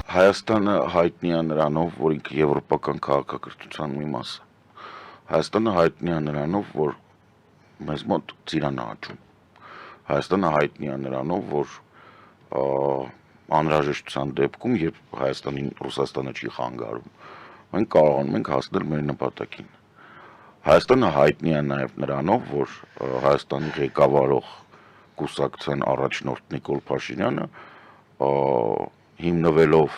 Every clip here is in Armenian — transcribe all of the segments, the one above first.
Հայաստանը հայտնի է նրանով, որ ինքը եվրոպական քաղաքակրթության մի մաս է։ Հայաստանը հայտնի է նրանով, որ մեզ մոտ ծիրան է աճում։ Հայաստանը հայտնի է նրանով, որ անհրաժեշտության դեպքում, երբ Հայաստանին Ռուսաստանը չի խանգարում, մենք կարողանում ենք հասնել մեր նպատակին։ Հայաստանը հայտնի է նաև նրանով, որ Հայաստանի ղեկավարող կուսակցության առաջնորդ Նիկոլ Փաշինյանը հիմնվելով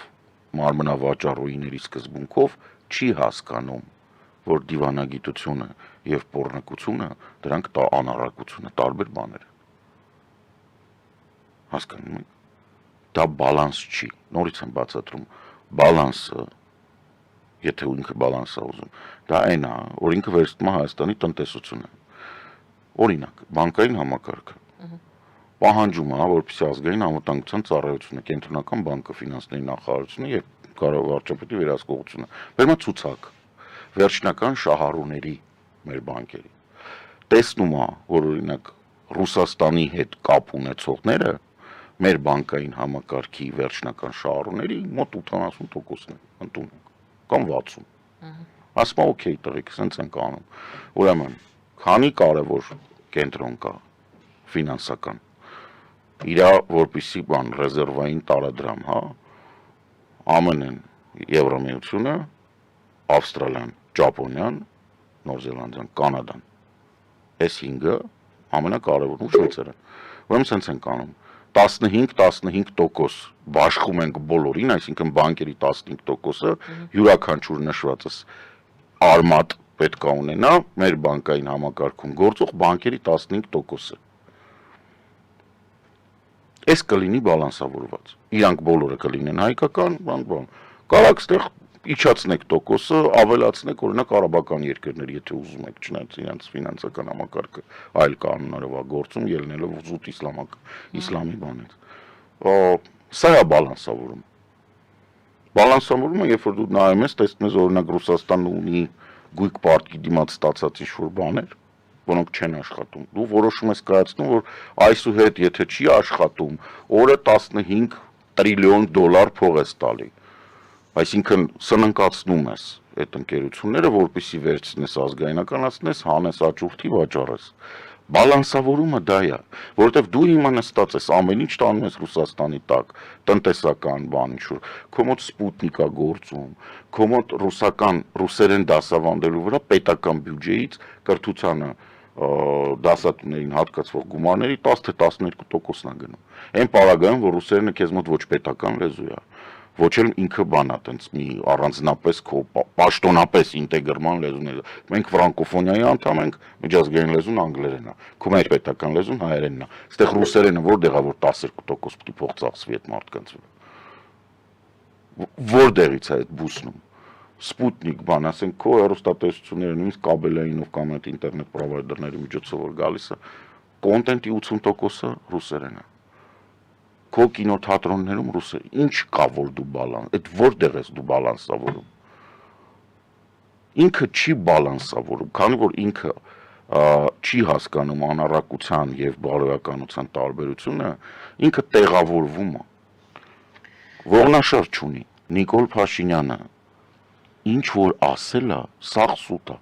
մարմնավաճառուհիների սկզբունքով չի հասկանում, որ դիվանագիտությունը եւ պոռնկությունը դրանք անառակություն է, տարբեր բաներ։ Հասկանում եք։ Դա բալանս չի։ Նորից եմ բացատրում, բալանսը, եթե ինքը բալանս է ուզում, դա այն է, որ ինքը վերցնում է Հայաստանի տնտեսությունը։ Օրինակ, բանկային համակարգը պահանջում է, որպեսզի ազգային անվտանգության ծառայությունը, կենտրոնական բանկը, ֆինանսների նախարարությունը եւ կառավարչապետի վերահսկողությունը բերում է ցուցակ վերջնական շահառուների մեր բանկերի։ Տեսնում է, որ օրինակ Ռուսաստանի հետ կապ ունեցողները մեր բանկային համակարգի վերջնական շահառուների մոտ 80%-ն են ընդունում կամ 60%։ Ասում է, օքեյ, տղեկ, սենց ենք անում։ Ուրեմն, քանի կարևոր կենտրոն կա ֆինանսական իրա որպիսի բան ռեզերվային տարադրամ, հա, ԱՄՆ-ն, Եվրամիությունը, Ավստրալիան, Ճապոնիան, Նոր Զելանդիան, Կանադան։ Այս 5-ը ամենակարևորն ու Շվեյցարիան։ Ուրեմն սենց ենք անում 15% բաշխում ենք բոլորին, այսինքն բանկերի 15%-ը յուրաքանչյուր նշվածս արմատ պետք է ունենա մեր բանկային համակարգում գործող բանկերի 15%-ը։ Այս կլինի բալանսավորված։ Իրանք բոլորը կլինեն հայկական, բան։ Կարաք ստեղ իջացնեք տոկոսը, ավելացնեք օրինակ արաբական երկրներ, եթե ուզում եք, չնայած իրենց ֆինանսական համակարգը այլ կանոններով է գործում, ելնելով զուտ իսլամի բանից։ Սա է բալանսավորումը։ Բալանսավորումը, երբ որ դու նայում ես, տեսնում ես օրինակ Ռուսաստանը ունի գույք պարտքի դիմաց ստացած ինչ-որ բաներ, որոնք չեն աշխատում։ Դու որոշում ես կայացնում, որ այսուհետ եթե չի աշխատում, օրը 15 տրիլիոն դոլար փող ես տալի։ Այսինքն սննկացնում ես այդ ընկերությունները, որպեսզի վերցնես ազգայնականացնես, հանես աճուրդի վաճառես։ Բալանսավորումը դա է, որովհետև դու հիմա նստած ես ամեն ինչ տանում ես Ռուսաստանի տակ, տնտեսական բան ինչ-որ, քո մոտ Սպուտնիկ է գործում, քո մոտ ռուսերեն դասավանդելու վրա պետական բյուջեից կրթությանը դասատուներին հատկացվող գումարների 10-12%-ն է գնում։ Այն պարագայում, որ ռուսերենը քեզ մոտ ոչ պետական լեզու է, ոչ էլ ինքը բանա, տենց մի առանձնապես քո պաշտոնապես ինտեգրման լեզուն է։ Մենք ֆրանկոֆոնիայի անդամ ենք, միջազգային լեզուն անգլերենն է, քո մեր պետական լեզուն հայերենն է։ Այստեղ ռուսերենը որտեղ է, որ 12% պիտի փող ծախսվի այդ մարդկանց վրա։ Որտեղից է այդ բուսնում։ Սպուտնիկ բան, ասենք քո հեռուստատեսությունները նույնիսկ կաբելայինով կամ այդ ինտերնետ պրովայդերների միջոցով որ գալիս է, կոնտենտի 80%-ը ռուսերեն է։ Քո կինոթատրոններում ռուսերեն։ Ինչ կա որ դու բալանս, այդ որտեղ ես դու բալանսավորում։ Ինքը չի բալանսավորում, քանի որ ինքը չի հասկանում անառակության եւ բարոյականության տարբերությունը, ինքը տեղավորվում է։ Ողնաշար չունի։ Նիկոլ Փաշինյանը ինչ որ ասել է, սաղ սուտ է։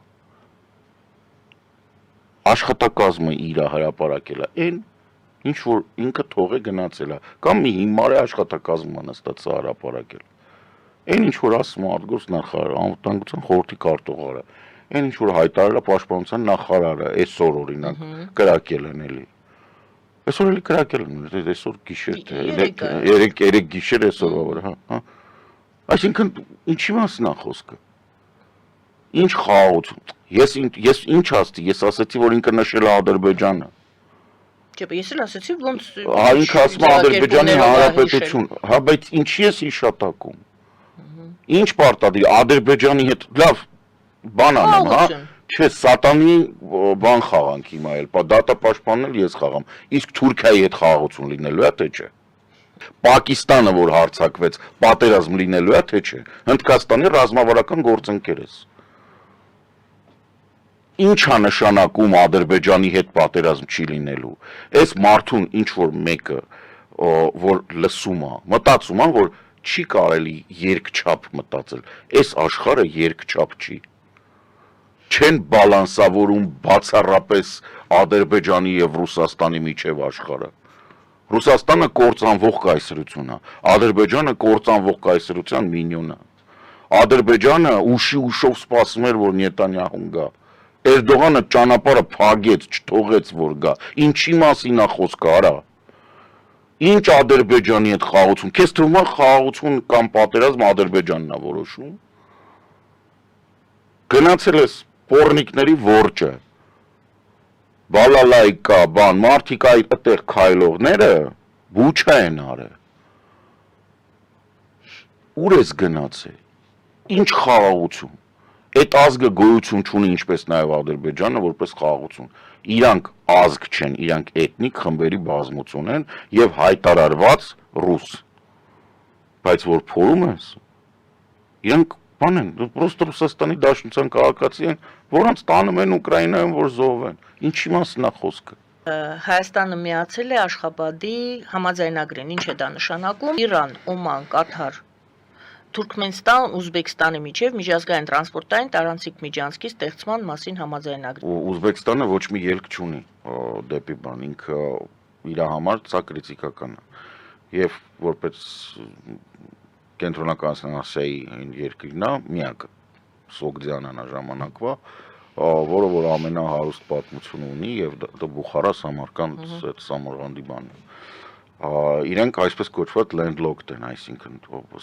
Աշխատակազմը իր հրապարակել է, այն ինչ որ ինքը թող է գնացել է, կամ մի հիմար է աշխատակազմը նստած հրապարակել։ Այն ինչ որ ասում է արտգործ նախարարը, անվտանգության խորհրդի քարտուղարը, այն ինչ որ հայտարարել է պաշտպանության նախարարը, այսօր օրինակ կրակել են էլի։ Այսօր էլի կրակել են, այսօր գիշեր թե երեք գիշեր այսօրվա վրա, հա։ Այսինքն ինչի մասն է խոսքը։ Ինչ խաղաղություն։ Ես ինչ ասացի, ես ասացի, որ ինքը նշել է Ադրբեջանը։ Չէ, ես էլ ասացի, ոնց ինքը ասում է Ադրբեջանի Հանրապետություն, հա, բայց ինչի ես հիշատակում։ Ինչ պարտադիր Ադրբեջանի հետ, լավ, բան անեմ, հա։ Չէ, սատանի բան խաղանք հիմա էլ, դատապաշտպանն էլ ես խաղամ։ Իսկ Թուրքիայի հետ խաղաղություն լինելու է, թե չէ։ Պակիստանը, որ հարձակվեց, պատերազմ լինելու է, թե չէ։ Հնդկաստանի ռազմավարական գործընկեր ես։ Ինչ է նշանակում Ադրբեջանի հետ պատերազմ չի լինելու։ Այս մարդուն ինչ որ մեկը, որ լսում է, մտածում է, որ չի կարելի երկչափ մտածել։ Այս աշխարհը երկչափ չի։ Չեն բալանսավորում բացառապես Ադրբեջանի եւ Ռուսաստանի միջև աշխարհը։ Ռուսաստանը կործանվող կայսրություն է, Ադրբեջանը կործանվող կայսրության մինյոն է։ Ադրբեջանը ուշով սպասում էր, որ Նետանյահուն գա։ Էրդողանը ճանապարհը փակեց, չթողեց, որ գա։ Ինչի մասին է խոսքը, արա։ Ինչ Ադրբեջանի հետ խաղաղություն։ Քեզ թվում է խաղաղություն կամ պատերազմ Ադրբեջանն է որոշում։ Գնացել ես պոռնիկների որջը։ Բալալայկա, բան, մարդիկ այդտեղ քայլողները բուչա են արել։ Ուր ես գնացել։ Ինչ խաղաղություն։ Այդ ազգը գոյություն չունի ինչպես նաև Ադրբեջանը որպես խաղաղություն։ Իրանք ազգ չեն, իրանք էթնիկ խմբերի բազմություն են եւ հայտարարված ռուս։ Բայց որ փորում ես, իրանք բան են, պրոստը Ռուսաստանի Դաշնության քաղաքացի են, որոնց տանում են Ուկրաինայում, որ զոհվեն։ Ինչի մասն է խոսքը։ Հայաստանը միացել է Աշխաբադի համաձայնագրին, ինչ է դա նշանակում։ Իրան, Օման, Կաթար, Թուրքմենստան, Ուզբեկստանի միջև միջազգային տրանսպորտային տարանցիկ միջանցքի ստեղծման մասին համաձայնագրի։ Ուզբեկստանը ոչ մի ելք չունի դեպի բան, ինքը իր համար սա կրիտիկական է։ Եվ որպես կենտրոնական Ասիայի երկրին է միակը Սոգդիանն է ժամանակվա, որը որ ամենահարուստ պատմություն ունի եւ դա Բուխարա, Սամարկանդ, այդ Սամարղանդի բանն է։ Իրենք այսպես կոչված landlocked են, այսինքն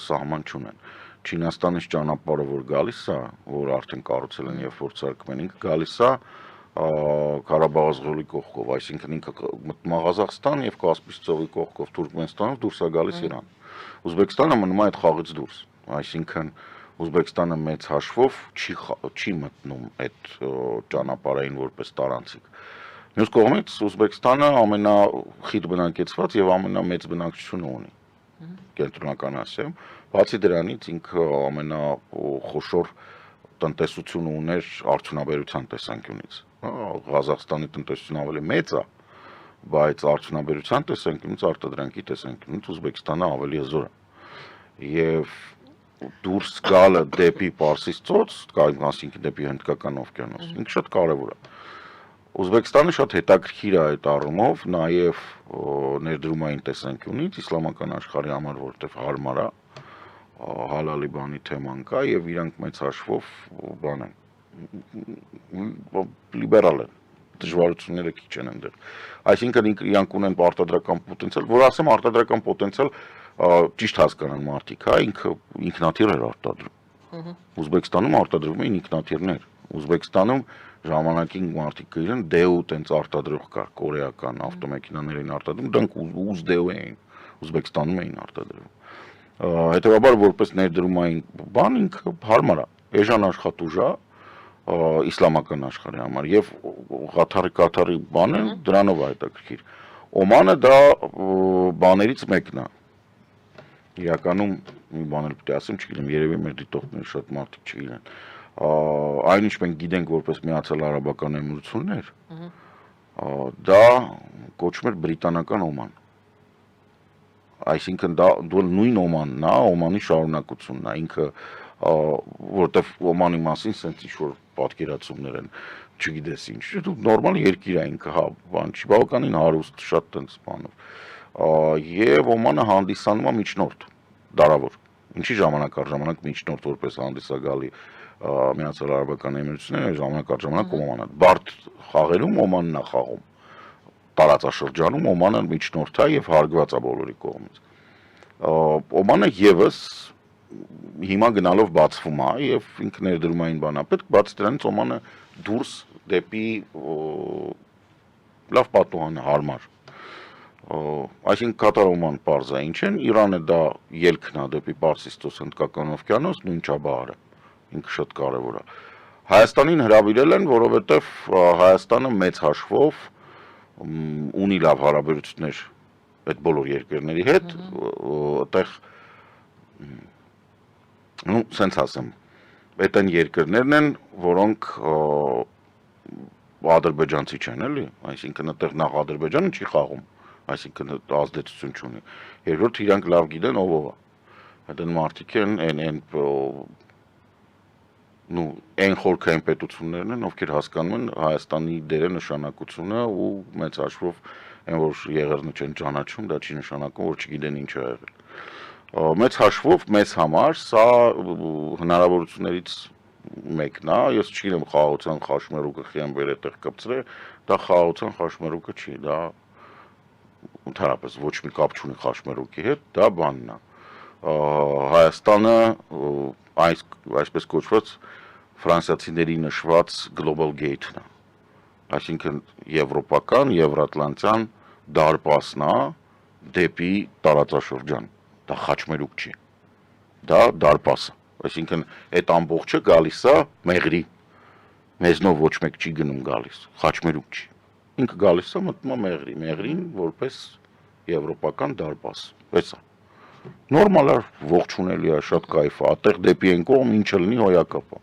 սահման չունեն։ Չինաստանից ճանապարհը որ գալիս է, որ արդեն կառուցել են եւ փորձարկում են, ինքը գալիս է Ղարաբաղի կողքով, այսինքն ինքը մտնում է Ղազախստան եւ Կասպից ծովի կողքով Թուրքմենստանով դուրս է գալիս Իրան։ Ուզբեկստանը մնում է այդ խաղից դուրս, այսինքն Ուզբեկստանը մեծ հաշվով չի մտնում այդ ճանապարհային որպես տարանցիկ։ Մյուս կողմից Ուզբեկստանը ամենախիտ բնակեցված եւ ամենամեծ բնակչությունը ունի կենտրոնական Ասիայում, բացի դրանից ինքը ամենախոշոր տնտեսությունը ուներ արդյունաբերության տեսանկյունից։ Ղազախստանի տնտեսությունը ավելի մեծ է, բայց արդյունաբերության տեսանկյունից, արտադրանքի տեսանկյունից Ուզբեկստանը ավելի հզոր է։ Եվ դուրս գալը դեպի Պարսից ծոց, այսինքն դեպի Հնդկական օվկիանոս, ինքը շատ կարեւոր է։ Ուզբեկստանը շատ հետաքրքիր է այդ առումով, նաև ներդրումային տեսանկյունից իսլամական աշխարհի համար, որտեղ հարմար է, հալալի բանի թեման կա եւ իրանք մեծ հաշվով բան են, լիբերալ են, դժվարությունները քիչ են այնտեղ։ Այսինքն իրանք ունեն արտադրական պոտենցիալ, որ ասեմ արտադրական պոտենցիալ ճիշտ հասկանան մարդիկ, հա, ինքը ինքնաթիռ էր արտադրում։ Ուզբեկստանում արտադրվում էին ինքնաթիռներ։ Ուզբեկստանում ժամանակին մարդիկ կգրեն դեու տենց արտադրող կար, կորեական ավտոմեքենաներ էին արտադրում, դրանք ուզդեու էին, Ուզբեկստանում էին արտադրվում։ Հետևաբար որպես ներդրումային բան ինքը հարմար է, էժան աշխատուժ է իսլամական աշխարհի համար եւ Ղաթարի բանը դրանով է հետաքրքիր։ Օմանը դա բաներից մեկն է։ Իրականում մի բան էլ պետք է ասեմ, չգիտեմ, երևի մեր դիտողները շատ մարդիկ չգիտեն։ Այնինչ մենք գիտենք որպես Միացյալ Արաբական Էմիրություններ, դա կոչվում էր բրիտանական Օման։ Այսինքն դա նույն Օմանն է, Օմանի շարունակությունն է, ինքը որտեվ Օմանի մասին sense ինչ-որ պատկերացումներ են, չգիտես ինչ, նորմալ երկիր է ինքը, հա, բան չի, բավականին հարուստ, շատ տենց բանով։ Եվ Օմանը հանդիսանում է միջնորդ, դարավոր։ Ինչի ժամանակ առ ժամանակ միջնորդ որպես հանդիսագալի Միացյալ Արաբական Էմիրությունները ժամանակ առ ժամանակ Օմանը բարդ խաղերում Օմանն է խաղում։ Տարածաշրջանում Օմանը միջնորդ է եւ հարգված է բոլորի կողմից։ Օմանը եւս հիմա գնալով բացվում է եւ ինքը ներդրումային բան է պետք, բացի դրանից Օմանը դուրս դեպի լավ պատուհան հարմար։ Այսինքն Կատար-Օման պարզա ինչ են, Իրանը դա ելքն է դեպի Պարսից ծոց Հնդկական օվկիանոս, նույն Չաբահարը, ինքը շատ կարևոր է։ Հայաստանին հրավիրել են, որովհետև Հայաստանը մեծ հաշվով ունի լավ հարաբերություններ այդ բոլոր երկրների հետ, այդտեղ սենց ասեմ, այդ այն երկրներն են, որոնք ադրբեջանցի չեն, էլի, այսինքն այդտեղ նախ Ադրբեջանը չի խաղում, այսինքն ազդեցություն չունի։ Երկրորդ իրանք լավ գիտեն ով է։ Այդ մարդիկ են այն խորքային պետություններն են, ովքեր հասկանում են Հայաստանի դերը նշանակությունը ու մեծ հաշվով այն որ եղերնը չեն ճանաչում, դա չի նշանակում, որ չգիտեն ինչ է եղել։ Մեծ հաշվով մեզ համար սա հնարավորություններից մեկն է, ես չգիտեմ խաղաղության խաշմերուկը խիան բեր այդտեղ կպցրե, դա խաղաղության խաշմերուկը չի, դա ընդհանրապես ոչ մի կապ չունի խաշմերուկի հետ, դա բանն է։ Հայաստանը այսպես կոչված ֆրանսիացիների նշված Global Gate-ն է, այսինքն եվրոպական, եվրատլանտյան դարպասն է դեպի տարածաշրջան, դա խաչմերուկ չի, դա դարպաս է, այսինքն այդ ամբողջը գալիս է մեղրի, մեզնով ոչ մեկ չի գնում գալիս, խաչմերուկ չի, ինքը գալիս է մտնում է մեղրին որպես եվրոպական դարպաս, պես է։ Նորմալ է, ողջունելի է, շատ կայֆ է, այդտեղ դեպի այն կողմ ինչը լինի հոյակապ է։